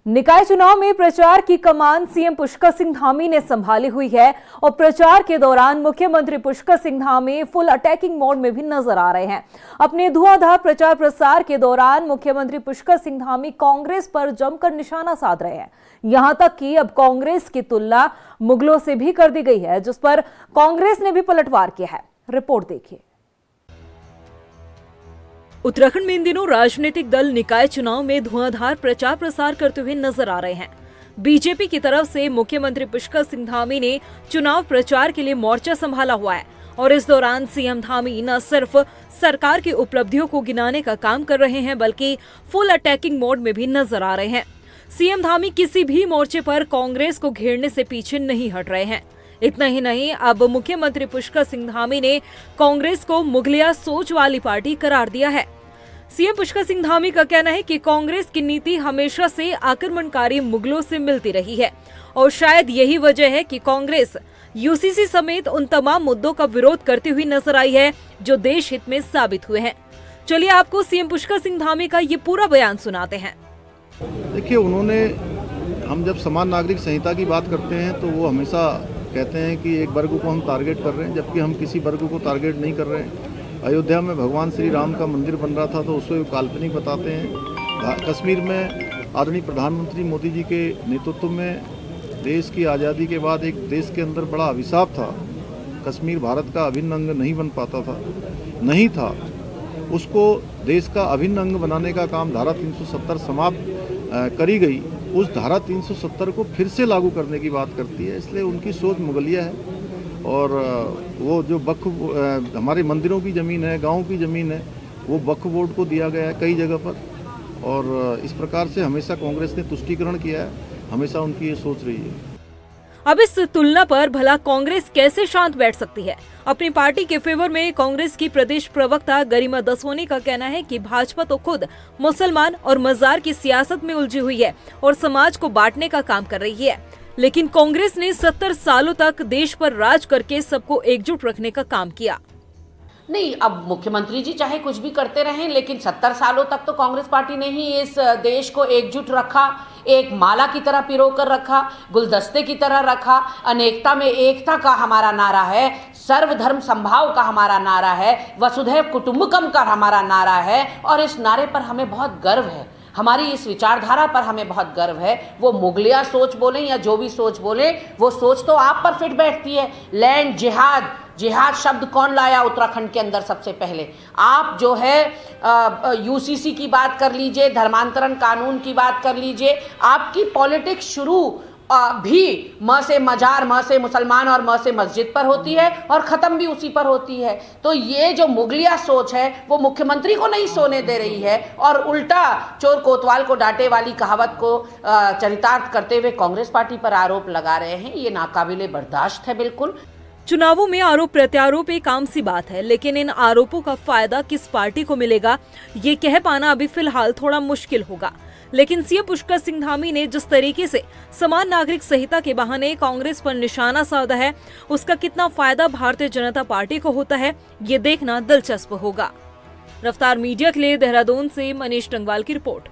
निकाय चुनाव में प्रचार की कमान सीएम पुष्कर सिंह धामी ने संभाली हुई है और प्रचार के दौरान मुख्यमंत्री Pushkar Singh Dhami full attacking mode में भी नजर आ रहे हैं। अपने धुआंधार प्रचार प्रसार के दौरान मुख्यमंत्री पुष्कर सिंह धामी कांग्रेस पर जमकर निशाना साध रहे हैं। यहां तक कि अब कांग्रेस की तुलना मुगलों से भी कर दी गई है, जिस पर कांग्रेस ने भी पलटवार किया है। रिपोर्ट देखिए। उत्तराखंड में इन दिनों राजनीतिक दल निकाय चुनाव में धुआंधार प्रचार प्रसार करते हुए नजर आ रहे हैं। बीजेपी की तरफ से मुख्यमंत्री पुष्कर सिंह धामी ने चुनाव प्रचार के लिए मोर्चा संभाला हुआ है और इस दौरान सीएम धामी न सिर्फ सरकार की उपलब्धियों को गिनाने का काम कर रहे हैं, बल्कि फुल अटैकिंग मोड में भी नजर आ रहे हैं। सीएम धामी किसी भी मोर्चे पर कांग्रेस को घेरने से पीछे नहीं हट रहे हैं। इतना ही नहीं, अब मुख्यमंत्री पुष्कर सिंह धामी ने कांग्रेस को मुगलिया सोच वाली पार्टी करार दिया है। सीएम पुष्कर सिंह धामी का कहना है कि कांग्रेस की नीति हमेशा से आक्रमणकारी मुगलों से मिलती रही है और शायद यही वजह है कि कांग्रेस यूसीसी समेत उन तमाम मुद्दों का विरोध करती हुई नजर आई है जो देश हित में साबित हुए हैं। चलिए आपको सीएम पुष्कर सिंह धामी का ये पूरा बयान सुनाते हैं। देखिए, हम जब समान नागरिक संहिता की बात करते हैं तो वो हमेशा कहते हैं कि एक वर्ग को हम टारगेट कर रहे हैं, जबकि हम किसी वर्ग को टारगेट नहीं कर रहे हैं। अयोध्या में भगवान श्री राम का मंदिर बन रहा था तो उसको काल्पनिक बताते हैं। कश्मीर में आदरणीय प्रधानमंत्री मोदी जी के नेतृत्व में देश की आज़ादी के बाद एक देश के अंदर बड़ा अभिशाप था। कश्मीर भारत का अभिन्न अंग नहीं बन पाता था, नहीं था। उसको देश का अभिन्न अंग बनाने का काम धारा 370 समाप्त करी गई। उस धारा 370 को फिर से लागू करने की बात करती है, इसलिए उनकी सोच मुगलिया है। और वो जो वक्फ हमारे मंदिरों की ज़मीन है, गाँव की ज़मीन है, वो वक्फ बोर्ड को दिया गया है कई जगह पर। और इस प्रकार से हमेशा कांग्रेस ने तुष्टीकरण किया है, हमेशा उनकी ये सोच रही है। अब इस तुलना पर भला कांग्रेस कैसे शांत बैठ सकती है? अपनी पार्टी के फेवर में कांग्रेस की प्रदेश प्रवक्ता गरिमा दसोनी का कहना है कि भाजपा तो खुद मुसलमान और मजार की सियासत में उलझी हुई है और समाज को बांटने का काम कर रही है, लेकिन कांग्रेस ने 70 सालों तक देश पर राज करके सबको एकजुट रखने का काम किया। नहीं, अब मुख्यमंत्री जी चाहे कुछ भी करते रहें, लेकिन 70 सालों तक तो कांग्रेस पार्टी ने ही इस देश को एकजुट रखा, एक माला की तरह पिरो कर रखा, गुलदस्ते की तरह रखा। अनेकता में एकता का हमारा नारा है, सर्वधर्म संभाव का हमारा नारा है, वसुधैव कुटुंबकम का हमारा नारा है और इस नारे पर हमें बहुत गर्व है। हमारी इस विचारधारा पर हमें बहुत गर्व है। वो मुगलिया सोच बोलें या जो भी सोच बोलें, वो सोच तो आप पर फिट बैठती है। लैंड जिहाद, जिहाद शब्द कौन लाया उत्तराखंड के अंदर सबसे पहले? आप जो है यूसीसी की बात कर लीजिए, धर्मांतरण कानून की बात कर लीजिए, आपकी पॉलिटिक्स शुरू भी म से मजार, म से मुसलमान और म से मस्जिद पर होती है और ख़त्म भी उसी पर होती है। तो ये जो मुगलिया सोच है वो मुख्यमंत्री को नहीं सोने दे रही है और उल्टा चोर कोतवाल को डांटे वाली कहावत को चरितार्थ करते हुए कांग्रेस पार्टी पर आरोप लगा रहे हैं। ये नाकाबिले बर्दाश्त है बिल्कुल। चुनावों में आरोप प्रत्यारोप एक आम सी बात है, लेकिन इन आरोपों का फायदा किस पार्टी को मिलेगा ये कह पाना अभी फिलहाल थोड़ा मुश्किल होगा। लेकिन सीएम पुष्कर सिंह धामी ने जिस तरीके से समान नागरिक संहिता के बहाने कांग्रेस पर निशाना साधा है, उसका कितना फायदा भारतीय जनता पार्टी को होता है, ये देखना दिलचस्प होगा। रफ्तार मीडिया के लिए देहरादून से मनीष टंगवाल की रिपोर्ट।